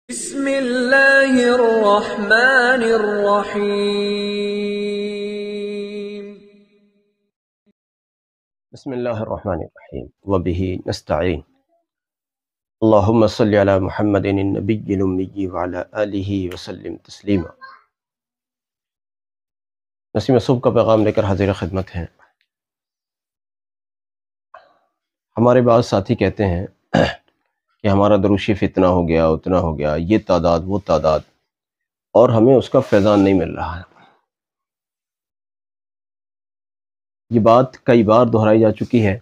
بسم اللہ الرحمن الرحیم بسم اللہ الرحمن الرحیم وبہ نستعین اللہم صلی علی محمد النبی الامی وعلی آلہ وسلم تسلیما۔ نسیم صبح کا پیغام لے کر حاضر خدمت ہیں۔ ہمارے بعض ساتھی کہتے ہیں کہ ہمارا درود شریف اتنا ہو گیا اتنا ہو گیا، یہ تعداد وہ تعداد، اور ہمیں اس کا فیضان نہیں مل رہا ہے۔ یہ بات کئی بار دہرائی جا چکی ہے،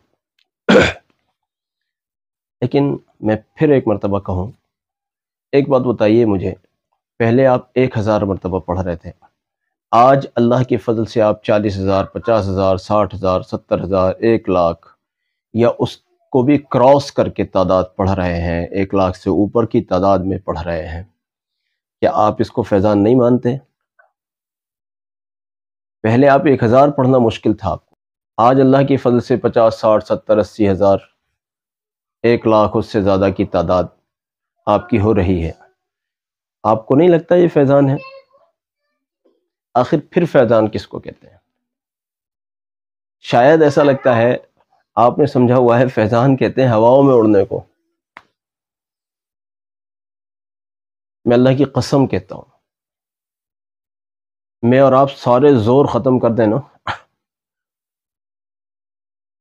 لیکن میں پھر ایک مرتبہ کہوں، ایک بات بتائیے مجھے، پہلے آپ 1000 مرتبہ پڑھ رہے تھے، آج اللہ کے فضل سے آپ 40,000 50,000 60,000 70,000 1,00,000 یا اس کو بھی کراس کر کے تعداد پڑھ رہے ہیں، 1,00,000 سے اوپر کی تعداد میں پڑھ رہے ہیں۔ کیا آپ اس کو فیضان نہیں مانتے؟ پہلے آپ 1000 پڑھنا مشکل تھا آپ کو، آج اللہ کی فضل سے 50 60 70 80,000 1,00,000 اس سے زیادہ کی تعداد آپ کی ہو رہی ہے۔ آپ کو نہیں لگتا یہ فیضان ہے؟ آخر پھر فیضان کس کو کہتے ہیں؟ شاید ایسا لگتا ہے آپ نے سمجھا ہوا ہے فیضان کہتے ہیں ہواؤں میں اڑنے کو۔ میں اللہ کی قسم کہتا ہوں، میں اور آپ سارے زور ختم کر دیں نا،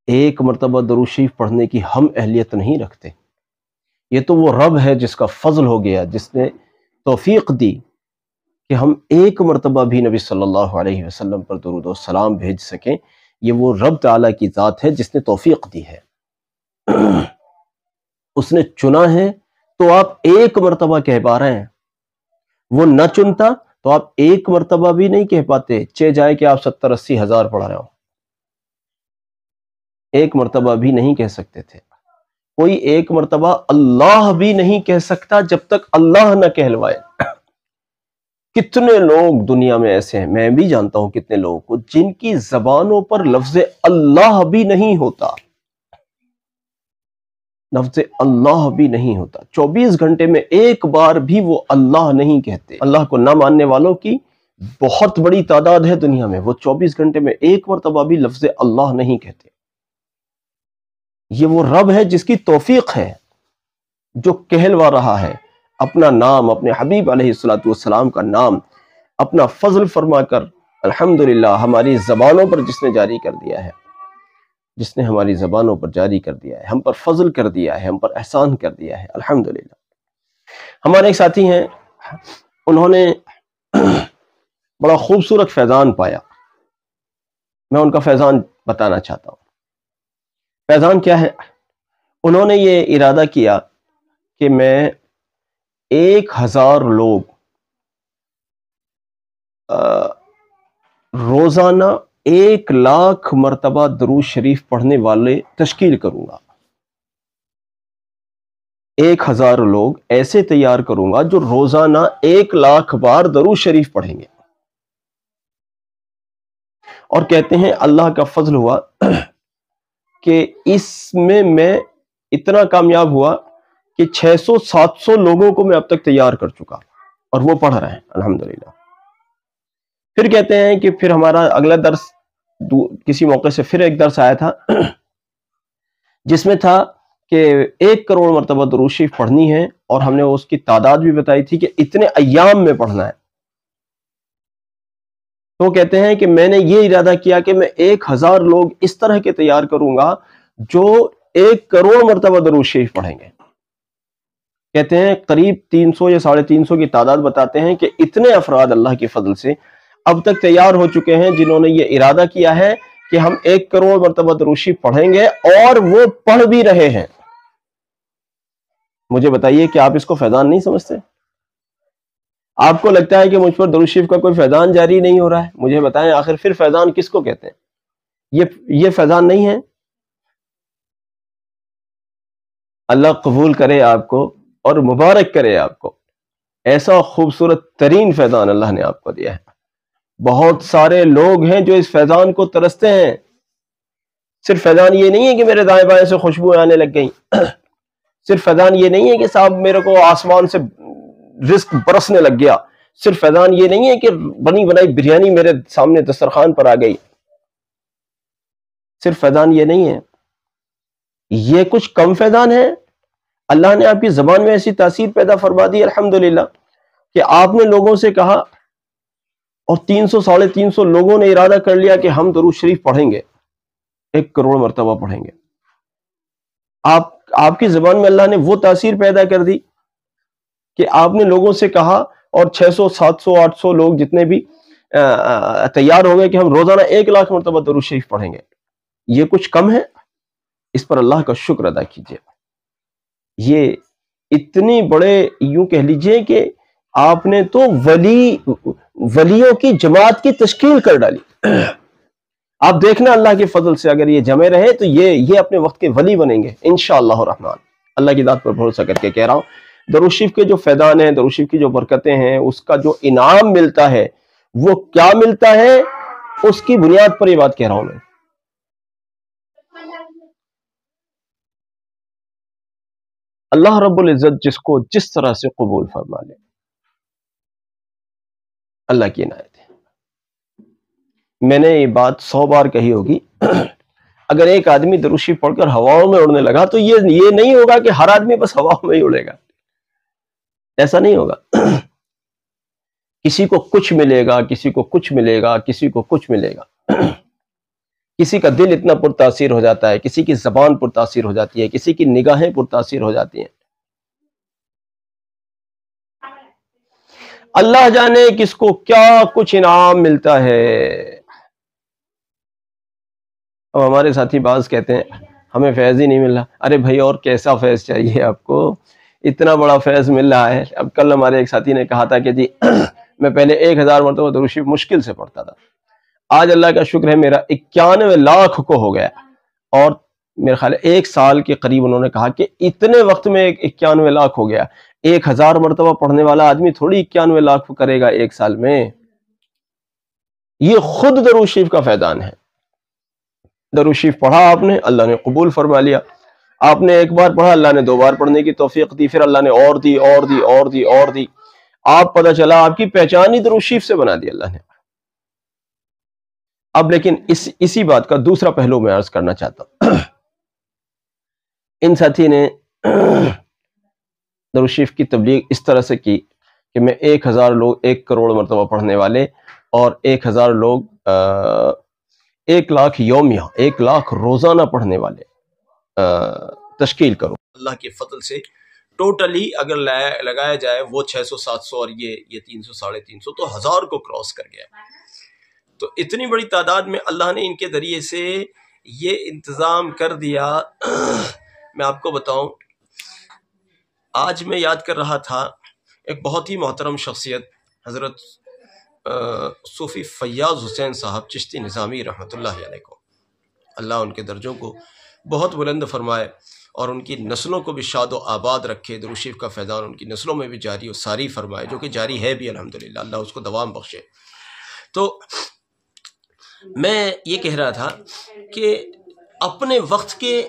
ایک مرتبہ درود شریف پڑھنے کی ہم اہلیت نہیں رکھتے۔ یہ تو وہ رب ہے جس کا فضل ہو گیا، جس نے توفیق دی کہ ہم ایک مرتبہ بھی نبی صلی اللہ علیہ وسلم پر درود و سلام بھیج سکیں۔ یہ وہ رب تعالیٰ کی ذات ہے جس نے توفیق دی ہے، اس نے چنا ہے تو آپ ایک مرتبہ کہہ پا رہے ہیں۔ وہ نہ چنتا تو آپ ایک مرتبہ بھی نہیں کہہ پاتے، چہ جائے کہ آپ 70 80 ہزار پڑھ رہے ہو، ایک مرتبہ بھی نہیں کہہ سکتے تھے۔ کوئی ایک مرتبہ اللہ بھی نہیں کہہ سکتا جب تک اللہ نہ کہلوائے۔ کتنے لوگ دنیا میں ایسے ہیں، میں بھی جانتا ہوں کتنے لوگوں کو، جن کی زبانوں پر لفظ اللہ بھی نہیں ہوتا، لفظ اللہ بھی نہیں ہوتا، 24 گھنٹے میں ایک بار بھی وہ اللہ نہیں کہتے۔ اللہ کو نہ ماننے والوں کی بہت بڑی تعداد ہے دنیا میں، وہ 24 گھنٹے میں ایک مرتبہ بھی لفظ اللہ نہیں کہتے۔ یہ وہ رب ہے جس کی توفیق ہے، جو کہلوا رہا ہے اپنا نام، اپنے حبیب علیہ السلام کا نام، اپنا فضل فرما کر الحمدللہ ہماری زبانوں پر جس نے جاری کر دیا ہے، جس نے ہماری زبانوں پر جاری کر دیا ہے، ہم پر فضل کر دیا ہے، ہم پر احسان کر دیا ہے، الحمدللہ۔ ہمارے ایک ساتھی ہیں، انہوں نے بڑا خوبصورت فیضان پایا، میں ان کا فیضان بتانا چاہتا ہوں۔ فیضان کیا ہے؟ انہوں نے یہ ارادہ کیا کہ میں 1000 لوگ روزانہ 1,00,000 مرتبہ درود شریف پڑھنے والے تشکیل کروں گا۔ 1000 لوگ ایسے تیار کروں گا جو روزانہ 1,00,000 بار درود شریف پڑھیں گے۔ اور کہتے ہیں اللہ کا فضل ہوا کہ اس میں اتنا کامیاب ہوا کہ 600 700 لوگوں کو میں اب تک تیار کر چکا، اور وہ پڑھ رہے ہیں الحمدللہ۔ پھر کہتے ہیں کہ پھر ہمارا اگلا درس، کسی موقع سے پھر ایک درس آیا تھا جس میں تھا کہ 1 کروڑ مرتبہ درود شریف پڑھنی ہے، اور ہم نے اس کی تعداد بھی بتائی تھی کہ اتنے ایام میں پڑھنا ہے۔ تو کہتے ہیں کہ میں نے یہ ارادہ کیا کہ میں 1000 لوگ اس طرح کے تیار کروں گا جو 1 کروڑ مرتبہ درود شریف پڑھیں گے۔ کہتے ہیں قریب 300 یا 350 کی تعداد بتاتے ہیں کہ اتنے افراد اللہ کے فضل سے اب تک تیار ہو چکے ہیں جنہوں نے یہ ارادہ کیا ہے کہ ہم 1 کروڑ مرتبہ درود شریف پڑھیں گے، اور وہ پڑھ بھی رہے ہیں۔ مجھے بتائیے کہ آپ اس کو فیضان نہیں سمجھتے؟ آپ کو لگتا ہے کہ مجھ پر درود شریف کا کوئی فیضان جاری نہیں ہو رہا ہے؟ مجھے بتائیں آخر پھر فیضان کس کو کہتے ہیں؟ یہ فیضان نہیں ہے؟ اللہ قبول کرے آپ کو اور مبارک کرے آپ کو، ایسا خوبصورت ترین فیضان اللہ نے آپ کو دیا ہے۔ بہت سارے لوگ ہیں جو اس فیضان کو ترستے ہیں۔ صرف فیضان یہ نہیں ہے کہ میرے دائیں بائیں سے خوشبو آنے لگ گئیں، صرف فیضان یہ نہیں ہے کہ صاحب میرے کو آسمان سے رزق برسنے لگ گیا. صرف فیضان یہ نہیں ہے کہ بنی بنائی بریانی میرے سامنے دسترخوان پر آ گئی. صرف فیضان یہ نہیں ہے، یہ کچھ کم فیضان ہے. اللہ نے آپ کی زبان میں ایسی تاثیر پیدا فرما دی الحمدللہ کہ آپ نے لوگوں سے کہا اور 300 ساڑھے 300 لوگوں نے ارادہ کر لیا کہ ہم درود شریف پڑھیں گے، 1 کروڑ مرتبہ پڑھیں گے. آپ کی زبان میں اللہ نے وہ تاثیر پیدا کر دی کہ آپ نے لوگوں سے کہا اور 600 700 800 لوگ جتنے بھی تیار ہو گئے کہ ہم روزانہ 1 لاکھ مرتبہ درود شریف پڑھیں گے. یہ کچھ کم ہے؟ اس پر اللہ کا شکر ادا کیجیے. یہ اتنی بڑے یوں کہہ لیجئے کہ آپ نے تو ولیوں کی جماعت کی تشکیل کر ڈالی. آپ دیکھنا اللہ کے فضل سے اگر یہ جمع رہے تو یہ اپنے وقت کے ولی بنیں گے انشاءاللہ الرحمن. اللہ کی ذات پر بھروسہ کر کے کہہ رہا ہوں، درود شریف کے جو فیضان ہیں، درود شریف کی جو برکتیں ہیں، اس کا جو انعام ملتا ہے وہ کیا ملتا ہے، اس کی بنیاد پر یہ بات کہہ رہا ہوں میں. اللہ رب العزت جس کو جس طرح سے قبول فرما لے، اللہ کی عنایت ہے. میں نے یہ بات 100 بار کہی ہوگی، اگر ایک آدمی درود شریف پڑھ کر ہواؤں میں اڑنے لگا تو یہ نہیں ہوگا کہ ہر آدمی بس ہواؤں میں ہی اڑے گا، ایسا نہیں ہوگا. کسی کو کچھ ملے گا، کسی کو کچھ ملے گا، کسی کو کچھ ملے گا. کسی کا دل اتنا پرتاثیر ہو جاتا ہے، کسی کی زبان پرتاثیر ہو جاتی ہے، کسی کی نگاہیں پرتاثیر ہو جاتی ہیں. اللہ جانے کس کو کیا کچھ انعام ملتا ہے. اب ہمارے ساتھی بعض کہتے ہیں ہمیں فیض ہی نہیں مل رہا. ارے بھائی اور کیسا فیض چاہیے آپ کو؟ اتنا بڑا فیض مل رہا ہے. اب کل ہمارے ایک ساتھی نے کہا تھا کہ جی میں پہلے 1000 مرتبہ درود شریف مشکل سے پڑھتا تھا، آج اللہ کا شکر ہے میرا 91 لاکھ کو ہو گیا. اور میرے خیال 1 سال کے قریب انہوں نے کہا کہ اتنے وقت میں 91 لاکھ ہو گیا. 1000 مرتبہ پڑھنے والا آدمی تھوڑی 91 لاکھ کرے گا 1 سال میں. یہ خود درود شریف کا فیضان ہے. درود شریف پڑھا آپ نے، اللہ نے قبول فرما لیا. آپ نے 1 بار پڑھا، اللہ نے 2 بار پڑھنے کی توفیق دی، پھر اللہ نے اور دی اور دی اور دی اور دی. آپ پتہ چلا آپ کی پہچان ہی درود شریف سے بنا دی اللہ نے. اب لیکن اسی بات کا دوسرا پہلو میں عرض کرنا چاہتا ہوں. ان ساتھی نے درود شریف کی تبلیغ اس طرح سے کی کہ میں 1000 لوگ 1 کروڑ مرتبہ پڑھنے والے اور 1000 لوگ 1 لاکھ یومیہ 1 لاکھ روزانہ پڑھنے والے تشکیل کرو. اللہ کے فضل سے ٹوٹلی اگر لگایا جائے وہ 600 700 اور یہ 300 ساڑھے 300 تو 1000 کو کراس کر گیا. تو اتنی بڑی تعداد میں اللہ نے ان کے ذریعے سے یہ انتظام کر دیا. میں آپ کو بتاؤں، آج میں یاد کر رہا تھا ایک بہت ہی محترم شخصیت حضرت صوفی فیاض حسین صاحب چشتی نظامی رحمۃ اللہ علیہ کو، اللہ ان کے درجوں کو بہت بلند فرمائے اور ان کی نسلوں کو بھی شاد و آباد رکھے. درود شریف کا فیضان ان کی نسلوں میں بھی جاری و ساری فرمائے، جو کہ جاری ہے بھی الحمدللہ، اللہ اس کو دوام بخشے. تو میں یہ کہہ رہا تھا کہ اپنے وقت کے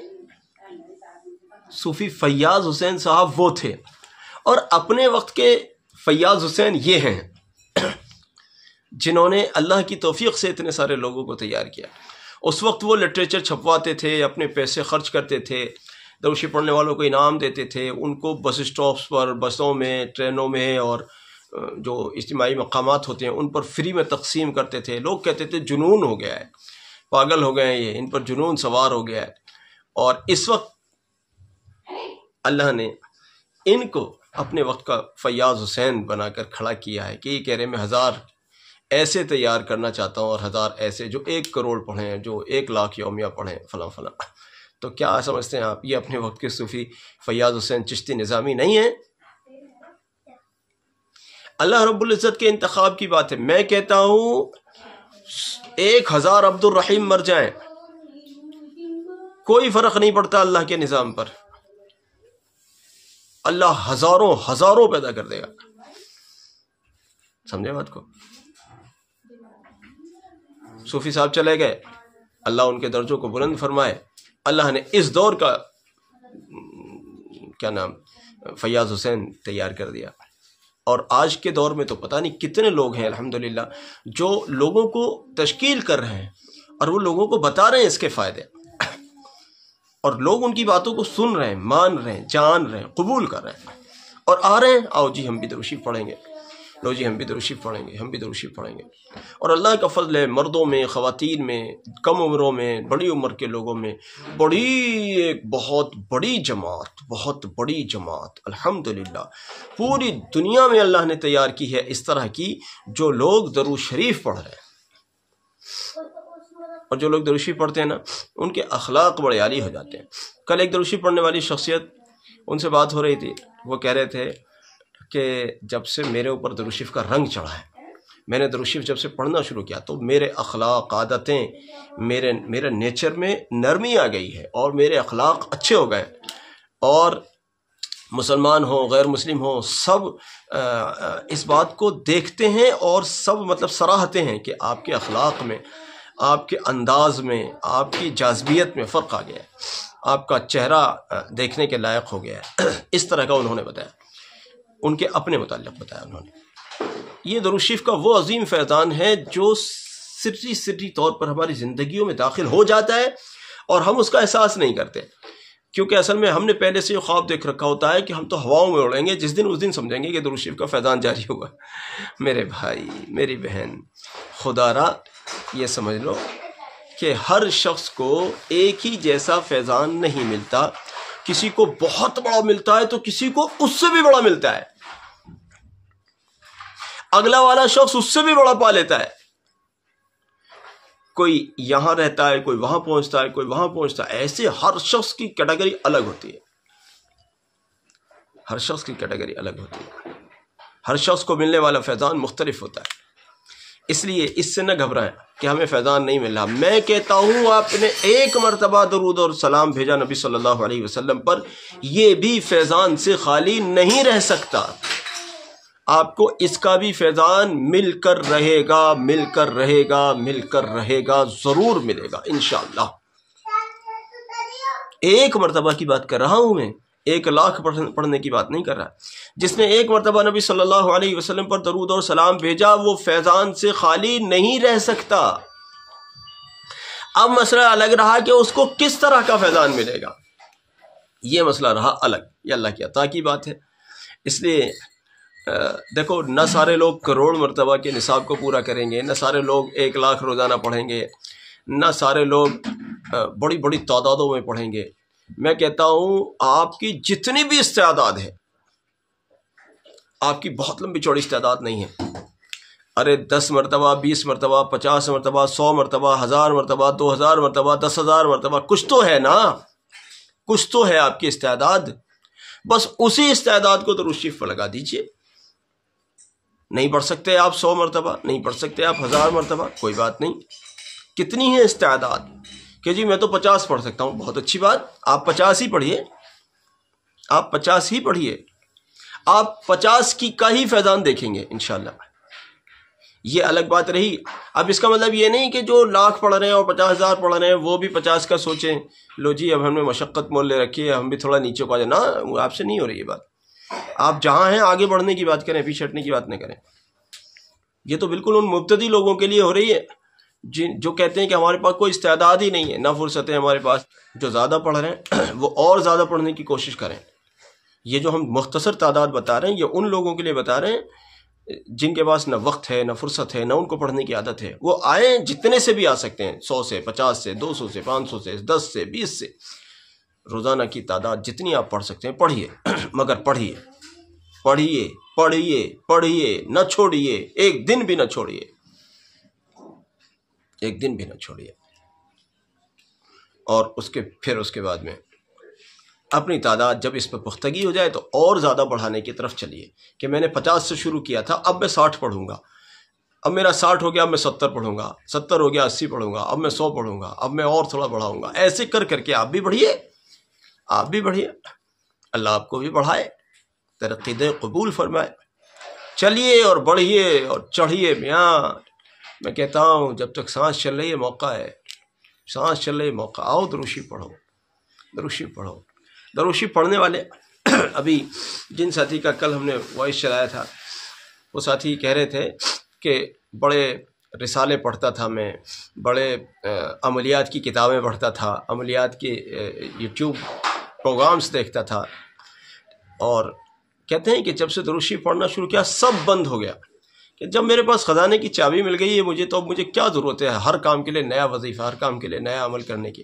صوفی فیاض حسین صاحب وہ تھے، اور اپنے وقت کے فیاض حسین یہ ہیں جنہوں نے اللہ کی توفیق سے اتنے سارے لوگوں کو تیار کیا. اس وقت وہ لٹریچر چھپواتے تھے، اپنے پیسے خرچ کرتے تھے، درود شریف پڑھنے والوں کو انعام دیتے تھے، ان کو بس اسٹاپس پر، بسوں میں، ٹرینوں میں اور جو اجتماعی مقامات ہوتے ہیں ان پر فری میں تقسیم کرتے تھے. لوگ کہتے تھے جنون ہو گیا ہے، پاگل ہو گئے ہیں، یہ ان پر جنون سوار ہو گیا ہے. اور اس وقت اللہ نے ان کو اپنے وقت کا فیاض حسین بنا کر کھڑا کیا ہے کہ یہ کہہ رہے میں 1000 ایسے تیار کرنا چاہتا ہوں اور 1000 ایسے جو 1 کروڑ پڑھیں، جو 1 لاکھ یومیہ پڑھیں، فلاں فلاں. تو کیا سمجھتے ہیں آپ یہ اپنے وقت کے صوفی فیاض حسین چشتی نظامی نہیں ہیں؟ اللہ رب العزت کے انتخاب کی بات ہے. میں کہتا ہوں 1000 عبد الرحیم مر جائیں کوئی فرق نہیں پڑتا اللہ کے نظام پر. اللہ ہزاروں پیدا کر دے گا. سمجھے بات کو؟ صوفی صاحب چلے گئے، اللہ ان کے درجوں کو بلند فرمائے. اللہ نے اس دور کا کیا نام فیاض حسین تیار کر دیا. اور آج کے دور میں تو پتہ نہیں کتنے لوگ ہیں الحمدللہ جو لوگوں کو تشکیل کر رہے ہیں اور وہ لوگوں کو بتا رہے ہیں اس کے فائدے، اور لوگ ان کی باتوں کو سن رہے ہیں، مان رہے ہیں، جان رہے ہیں، قبول کر رہے ہیں اور آ رہے ہیں، آؤ جی ہم بھی درود شریف پڑھیں گے، لو جی ہم بھی درود شریف پڑھیں گے، ہم بھی درود شریف پڑھیں گے۔ اور اللہ کا فضل ہے، مردوں میں، خواتین میں، کم عمروں میں، بڑی عمر کے لوگوں میں ایک بہت بڑی جماعت الحمدللہ پوری دنیا میں اللہ نے تیار کی ہے اس طرح کی، جو لوگ درود شریف پڑھ رہے ہیں۔ اور جو لوگ درود شریف پڑھتے ہیں نا ان کے اخلاق بڑے عالی ہو جاتے ہیں۔ کل ایک درود شریف پڑھنے والی شخصیت، ان سے بات ہو رہی تھی، وہ کہہ رہے تھے کہ جب سے میرے اوپر درود شریف کا رنگ چڑھا ہے، میں نے درود شریف جب سے پڑھنا شروع کیا تو میرے اخلاق، عادتیں، میرے نیچر میں نرمی آ گئی ہے اور میرے اخلاق اچھے ہو گئے، اور مسلمان ہوں غیر مسلم ہوں سب اس بات کو دیکھتے ہیں اور سب مطلب سراہتے ہیں کہ آپ کے اخلاق میں، آپ کے انداز میں، آپ کی جاذبیت میں فرق آ گیا ہے، آپ کا چہرہ دیکھنے کے لائق ہو گیا ہے۔ اس طرح کا انہوں نے بتایا، ان کے اپنے متعلق بتایا انہوں نے۔ یہ درود شریف کا وہ عظیم فیضان ہے جو سری طور پر ہماری زندگیوں میں داخل ہو جاتا ہے اور ہم اس کا احساس نہیں کرتے، کیونکہ اصل میں ہم نے پہلے سے یہ خواب دیکھ رکھا ہوتا ہے کہ ہم تو ہواؤں میں اڑیں گے، جس دن اس دن سمجھیں گے کہ درود شریف کا فیضان جاری ہوا۔ میرے بھائی، میری بہن، خدا را یہ سمجھ لو کہ ہر شخص کو ایک ہی جیسا فیضان نہیں ملتا، کسی کو بہت بڑا ملتا ہے تو کسی کو اس سے بھی بڑا ملتا ہے، اگلا والا شخص اس سے بھی بڑا پا لیتا ہے، کوئی یہاں رہتا ہے، کوئی وہاں پہنچتا ہے، کوئی وہاں پہنچتا ہے، ایسے ہر شخص کی کیٹیگری الگ ہوتی ہے، ہر شخص کی کیٹیگری الگ ہوتی ہے، ہر شخص کو ملنے والا فیضان مختلف ہوتا ہے۔ اس لیے اس سے نہ گھبرائیں کہ ہمیں فیضان نہیں مل رہا۔ میں کہتا ہوں آپ نے ایک مرتبہ درود اور سلام بھیجا نبی صلی اللہ علیہ وسلم پر، یہ بھی فیضان سے خالی نہیں رہ سکتا، آپ کو اس کا بھی فیضان مل کر رہے گا، مل کر رہے گا، مل کر رہے گا، ضرور ملے گا انشاءاللہ۔ ایک مرتبہ کی بات کر رہا ہوں میں، 1,00,000 پڑھنے کی بات نہیں کر رہا۔ جس نے ایک مرتبہ نبی صلی اللہ علیہ وسلم پر درود اور سلام بھیجا وہ فیضان سے خالی نہیں رہ سکتا۔ اب مسئلہ الگ رہا کہ اس کو کس طرح کا فیضان ملے گا، یہ مسئلہ رہا الگ، یہ اللہ کی عطا کی بات ہے۔ اس لیے دیکھو، نہ سارے لوگ کروڑ مرتبہ کے نصاب کو پورا کریں گے، نہ سارے لوگ 1,00,000 روزانہ پڑھیں گے، نہ سارے لوگ بڑی بڑی تعدادوں میں پڑھیں گے۔ میں کہتا ہوں آپ کی جتنی بھی استعداد ہے، آپ کی بہت لمبی چوڑی استعداد نہیں ہے، ارے 10 مرتبہ، 20 مرتبہ، 50 مرتبہ، 100 مرتبہ، 1000 مرتبہ، 2000 مرتبہ، 10,000 مرتبہ، کچھ تو ہے نا، کچھ تو ہے آپ کی استعداد، بس اسی استعداد کو درود شریف پر لگا دیجئے۔ نہیں پڑھ سکتے آپ 100 مرتبہ، نہیں پڑھ سکتے آپ 1000 مرتبہ، کوئی بات نہیں، کتنی ہے استعداد کہ جی میں تو 50 پڑھ سکتا ہوں، بہت اچھی بات، آپ 50 ہی پڑھیے، آپ 50 ہی پڑھیے، آپ 50 کا ہی فیضان دیکھیں گے انشاءاللہ۔ یہ الگ بات رہی۔ اب اس کا مطلب یہ نہیں کہ جو 1,00,000 پڑھ رہے ہیں اور 50,000 پڑھ رہے ہیں وہ بھی 50 کا سوچیں، لو جی اب ہم نے مشقت مول لے رکھی ہے، ہم بھی تھوڑا نیچے کو آ جائیں۔ نہ، آپ سے نہیں ہو رہی یہ بات، آپ جہاں ہیں آگے بڑھنے کی بات کریں، پیچھے ہٹنے کی بات نہ کریں۔ یہ تو بالکل ان مبتدی لوگوں کے لیے ہو رہی ہے جو کہتے ہیں کہ ہمارے پاس کوئی استعداد ہی نہیں ہے، نہ فرصت ہے ہمارے پاس۔ جو زیادہ پڑھ رہے ہیں وہ اور زیادہ پڑھنے کی کوشش کریں۔ یہ جو ہم مختصر تعداد بتا رہے ہیں یہ ان لوگوں کے لیے بتا رہے ہیں جن کے پاس نہ وقت ہے، نہ فرصت ہے، نہ ان کو پڑھنے کی عادت ہے۔ وہ آئیں، جتنے سے بھی آ سکتے ہیں، 100 سے، 50 سے، 200 سے، 500 سے، 10 سے، 20 سے، روزانہ کی تعداد جتنی آپ پڑھ سکتے ہیں پڑھیے، مگر پڑھیے، پڑھیے، پڑھیے، پڑھیے، نہ چھوڑیے، ایک دن بھی نہ چھوڑیے، ایک دن بھی نہ چھوڑیے۔ اور اس کے بعد میں اپنی تعداد جب اس پہ پختگی ہو جائے تو اور زیادہ بڑھانے کی طرف چلیے، کہ میں نے 50 سے شروع کیا تھا، اب میں 60 پڑھوں گا، اب میرا 60 ہو گیا، اب میں 70 پڑھوں گا، 70 ہو گیا 80 پڑھوں گا، اب میں 100 پڑھوں گا، اب میں اور تھوڑا بڑھاؤں گا۔ ایسے کر کر کے آپ بھی بڑھیے، آپ بھی بڑھیے، اللہ آپ کو بھی بڑھائے، ترقی دے، قبول فرمائے۔ چلیے اور بڑھیے اور چڑھیے میاں۔ میں کہتا ہوں جب تک سانس چل رہی ہے موقع ہے، سانس چل رہی ہے موقع، آؤ درود شریف پڑھو، درود شریف پڑھو۔ درود شریف پڑھنے والے ابھی جن ساتھی کا کل ہم نے وائس چلایا تھا وہ ساتھی کہہ رہے تھے کہ بڑے رسالے پڑھتا تھا میں، بڑے عملیات کی کتابیں پڑھتا تھا، عملیات کے یوٹیوب پروگرامز دیکھتا تھا، اور کہتے ہیں کہ جب سے درود شریف پڑھنا شروع کیا سب بند ہو گیا، کہ جب میرے پاس خزانے کی چابی مل گئی ہے مجھے، تو اب مجھے کیا ضرورت ہے ہر کام کے لیے نیا وظیفہ، ہر کام کے لیے نیا عمل کرنے کی۔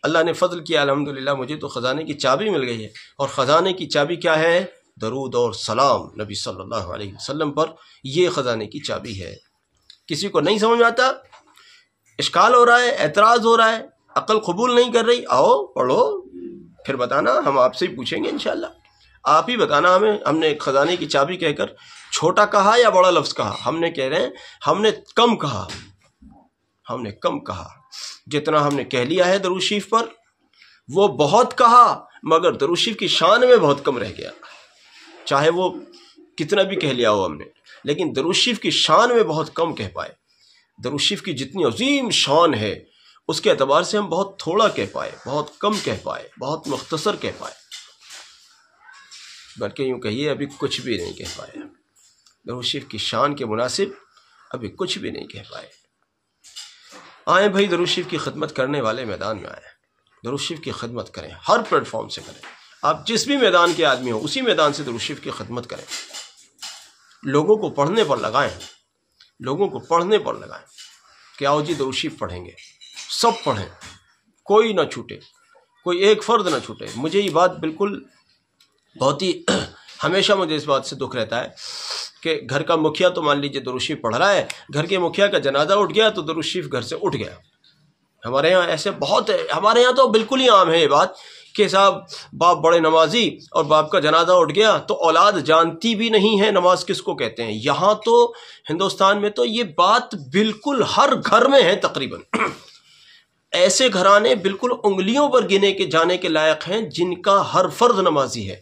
اللہ نے فضل کیا الحمدللہ، مجھے تو خزانے کی چابی مل گئی ہے، اور خزانے کی چابی کیا ہے؟ درود اور سلام نبی صلی اللہ علیہ وسلم پر، یہ خزانے کی چابی ہے۔ کسی کو نہیں سمجھ آتا، اشکال ہو رہا ہے، اعتراض ہو رہا ہے، عقل قبول نہیں کر رہی، آؤ پڑھو، پھر بتانا، ہم آپ سے ہی پوچھیں گے انشاءاللہ، آپ ہی بتانا ہمیں، ہم نے خزانے کی چابی کہہ کر چھوٹا کہا یا بڑا لفظ کہا؟ ہم نے کہہ رہے ہیں ہم نے کم کہا، ہم نے کم کہا، جتنا ہم نے کہہ لیا ہے درود شریف پر وہ بہت کہا، مگر درود شریف کی شان میں بہت کم رہ گیا، چاہے وہ کتنا بھی کہہ لیا ہو ہم نے، لیکن درود شریف کی شان میں بہت کم کہہ پائے۔ درود شریف کی جتنی عظیم شان ہے اس کے اعتبار سے ہم بہت تھوڑا کہہ پائے، بہت کم کہہ پائے، بہت مختصر کہہ پائے، بلکہ یوں کہیے ابھی کچھ بھی نہیں کہہ پائے، درود شریف کی شان کے مناسب ابھی کچھ بھی نہیں کہہ پائے۔ آئیں بھائی، درود شریف کی خدمت کرنے والے میدان میں آئیں، درود شریف کی خدمت کریں، ہر پلیٹ فارم سے کریں، آپ جس بھی میدان کے آدمی ہوں اسی میدان سے درود شریف کی خدمت کریں، لوگوں کو پڑھنے پر لگائیں، لوگوں کو پڑھنے پر لگائیں کہ آؤ جی درود شریف پڑھیں گے، سب پڑھیں، کوئی نہ چھوٹے، کوئی ایک فرد نہ چھوٹے۔ مجھے یہ بات بالکل بہت ہی ہمیشہ مجھے اس بات سے دکھ رہتا ہے کہ گھر کا مکھیا تو مان لیجیے درود شریف پڑھ رہا ہے، گھر کے مکھیا کا جنازہ اٹھ گیا تو درود شریف گھر سے اٹھ گیا۔ ہمارے یہاں ایسے بہت ہے، ہمارے یہاں تو بالکل ہی عام ہے یہ بات کہ صاحب باپ بڑے نمازی اور باپ کا جنازہ اٹھ گیا تو اولاد جانتی بھی نہیں ہے نماز کس کو کہتے ہیں۔ یہاں تو ہندوستان میں تو یہ بات بالکل ہر گھر میں ہے تقریباً، ایسے گھرانے بالکل انگلیوں پر گنے کے جانے کے لائق ہیں جن کا ہر فرد نمازی ہے،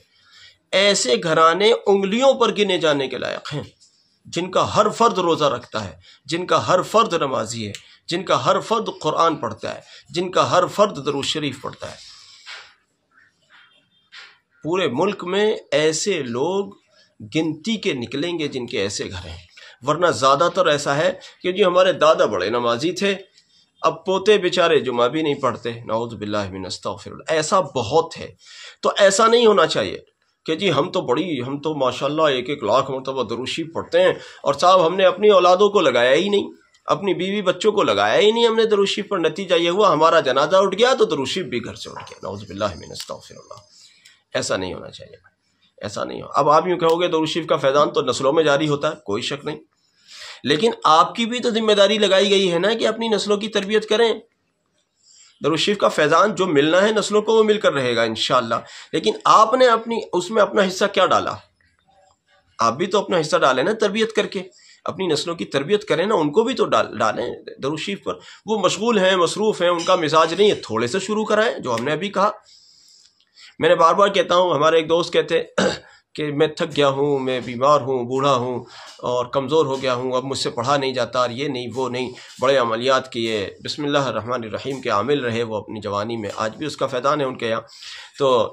ایسے گھرانے انگلیوں پر گنے جانے کے لائق ہیں جن کا ہر فرد روزہ رکھتا ہے، جن کا ہر فرد نمازی ہے، جن کا ہر فرد قرآن پڑھتا ہے، جن کا ہر فرد درود شریف پڑھتا ہے۔ پورے ملک میں ایسے لوگ گنتی کے نکلیں گے جن کے ایسے گھر ہیں، ورنہ زیادہ تر ایسا ہے کہ جی ہمارے دادا بڑے نمازی تھے، اب پوتے بیچارے جمعہ بھی نہیں پڑھتے، نعوذ باللہ من استغفر اللہ، ایسا بہت ہے۔ تو ایسا نہیں ہونا چاہیے کہ جی ہم تو ماشاءاللہ 1-1 لاکھ مرتبہ درود شریف پڑھتے ہیں، اور صاحب ہم نے اپنی اولادوں کو لگایا ہی نہیں، اپنی بیوی بچوں کو لگایا ہی نہیں ہم نے درود شریف پر، نتیجہ یہ ہوا ہمارا جنازہ اٹھ گیا تو درود شریف بھی گھر سے اٹھ گیا، نعوذ باللہ من استغفر اللہ۔ ایسا نہیں ہونا چاہیے، ایسا نہیں ہو۔ اب آپ یوں کہو گے درود شریف کا فیضان تو نسلوں میں جاری ہوتا ہے، کوئی شک نہیں، لیکن آپ کی بھی تو ذمہ داری لگائی گئی ہے نا کہ اپنی نسلوں کی تربیت کریں۔ درود شریف کا فیضان جو ملنا ہے نسلوں کو وہ مل کر رہے گا انشاءاللہ، لیکن آپ نے اس میں اپنا حصہ کیا ڈالا؟ آپ بھی تو اپنا حصہ ڈالیں نا تربیت کر کے، اپنی نسلوں کی تربیت کریں نا، ان کو بھی تو ڈالیں درود شریف پر۔ وہ مشغول ہیں، مصروف ہیں، ان کا مزاج نہیں ہے، تھوڑے سے شروع کرائیں، جو ہم نے ابھی کہا۔ میں نے بار بار کہتا ہوں، ہمارے ایک دوست کہتے کہ میں تھک گیا ہوں، میں بیمار ہوں، بوڑھا ہوں اور کمزور ہو گیا ہوں، اب مجھ سے پڑھا نہیں جاتا، اور یہ نہیں وہ نہیں، بڑے عملیات کیے، بسم اللہ الرحمن الرحیم کے عامل رہے وہ اپنی جوانی میں، آج بھی اس کا فیضان ہے ان کے یہاں۔ تو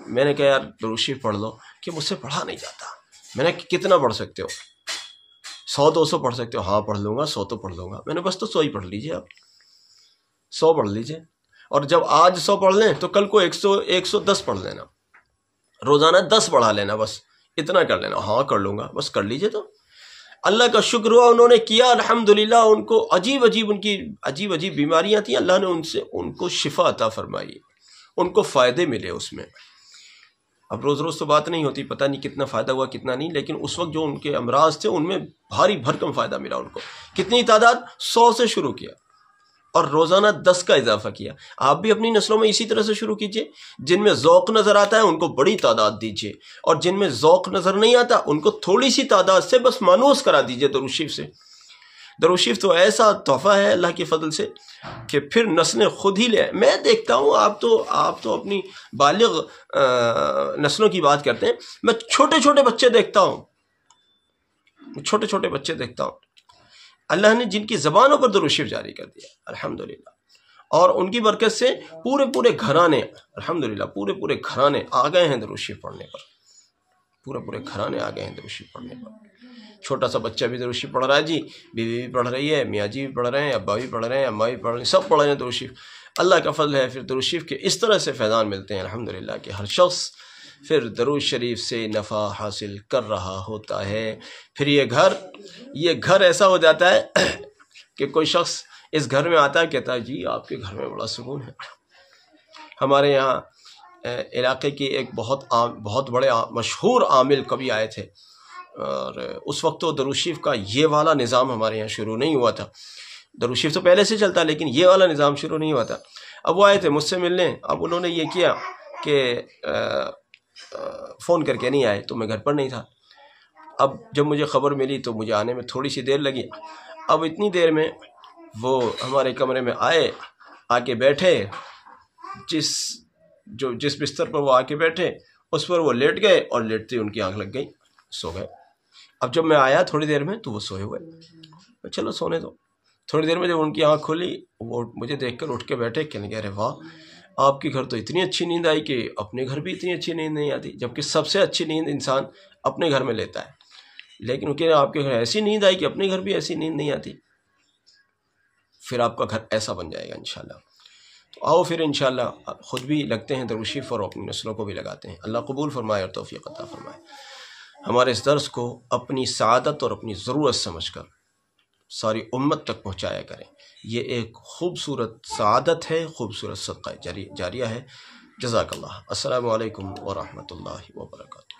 میں نے کہا یار درود شریف پڑھ لو، کہ مجھ سے پڑھا نہیں جاتا۔ میں نے کتنا پڑھ سکتے ہو؟ 100-200 پڑھ سکتے ہو؟ ہاں پڑھ لوں گا، 100 تو پڑھ لوں گا۔ میں نے بس تو 100 ہی پڑھ لیجئے، آپ 100 پڑھ لیجئے، اور جب آج 100 پڑھ لیں تو کل کو 110 پڑھ لینا، روزانہ 10 پڑھا لینا، بس اتنا کر لینا۔ ہاں کر لوں گا، بس کر لیجئے۔ تو اللہ کا شکر ہوا انہوں نے کیا الحمدللہ، ان کو ان کی عجیب بیماریاں تھیں، اللہ نے ان کو شفا عطا فرمائی، ان کو فائدے ملے اس میں۔ اب روز روز تو بات نہیں ہوتی، پتہ نہیں کتنا فائدہ ہوا کتنا نہیں، لیکن اس وقت جو ان کے امراض تھے ان میں بھاری بھرکم فائدہ ملا ان کو۔ کتنی تعداد؟ 100 سے شروع کیا اور روزانہ 10 کا اضافہ کیا۔ آپ بھی اپنی نسلوں میں اسی طرح سے شروع کیجئے، جن میں ذوق نظر آتا ہے ان کو بڑی تعداد دیجئے، اور جن میں ذوق نظر نہیں آتا ان کو تھوڑی سی تعداد سے بس مانوس کرا دیجئے درود شریف سے۔ درود شریف تو ایسا تحفہ ہے اللہ کے فضل سے کہ پھر نسلیں خود ہی لے۔ میں دیکھتا ہوں، آپ تو اپنی بالغ نسلوں کی بات کرتے ہیں، میں چھوٹے چھوٹے بچے دیکھتا ہوں، اللہ نے جن کی زبانوں پر درود شریف جاری کر دیا الحمدللہ، اور ان کی برکت سے پورے گھرانے الحمدللہ پورے گھرانے آ گئے ہیں درود شریف پڑھنے پر، پورے پورے گھرانے آ گئے ہیں درود شریف پڑھنے پر. چھوٹا سا بچہ بھی درود شریف پڑھ رہا ہے جی، بیوی بھی پڑھ رہی ہے، میاں جی بھی پڑھ رہے ہیں، ابا بھی پڑھ رہے ہیں، اماں بھی پڑھ رہے ہیں، سب پڑھ رہے ہیں درود شریف. اللہ کا فضل ہے. پھر درود شریف کے اس طرح سے فیضان ملتے ہیں الحمدللہ کہ ہر شخص پھر درود شریف سے نفع حاصل کر رہا ہوتا ہے. پھر یہ گھر ایسا ہو جاتا ہے کہ کوئی شخص اس گھر میں آتا ہے، کہتا ہے جی آپ کے گھر میں بڑا سکون ہے. ہمارے یہاں علاقے کی ایک بہت بڑے مشہور عامل کبھی آئے تھے، اور اس وقت تو درود شریف کا یہ والا نظام ہمارے یہاں شروع نہیں ہوا تھا. درود شریف تو پہلے سے چلتا، لیکن یہ والا نظام شروع نہیں ہوا تھا. اب وہ آئے تھے مجھ سے ملنے. اب انہوں نے یہ کیا کہ فون کر کے نہیں آئے، تو میں گھر پر نہیں تھا. اب جب مجھے خبر ملی تو مجھے آنے میں تھوڑی سی دیر لگی. اب اتنی دیر میں وہ ہمارے کمرے میں آئے، آ کے بیٹھے، جس بستر پر وہ آ کے بیٹھے اس پر وہ لیٹ گئے، اور لیٹتے ان کی آنکھ لگ گئی، سو گئے. اب جب میں آیا تھوڑی دیر میں تو وہ سوئے ہوئے. چلو سونے دو. تھوڑی دیر میں جب ان کی آنکھ کھلی، وہ مجھے دیکھ کر اٹھ کے بیٹھے، کہنے لگے ارے واہ، آپ کے گھر تو اتنی اچھی نیند آئی کہ اپنے گھر بھی اتنی اچھی نیند نہیں آتی، جبکہ سب سے اچھی نیند انسان اپنے گھر میں لیتا ہے. لیکن کہ آپ کے گھر ایسی نیند آئی کہ اپنے گھر بھی ایسی نیند نہیں آتی. پھر آپ کا گھر ایسا بن جائے گا انشاءاللہ. تو آؤ پھر انشاءاللہ خود بھی لگتے ہیں درود شریف اور اپنی نسلوں کو بھی لگاتے ہیں. اللہ قبول فرمائے اور توفیق عطا فرمائے. ہمارے اس درس کو اپنی سعادت اور اپنی ضرورت سمجھ کر ساری امت تک پہنچایا کریں. یہ ایک خوبصورت سعادت ہے، خوبصورت صدقہ جاریہ ہے. جزاک اللہ. السلام علیکم ورحمۃ اللہ وبرکاتہ.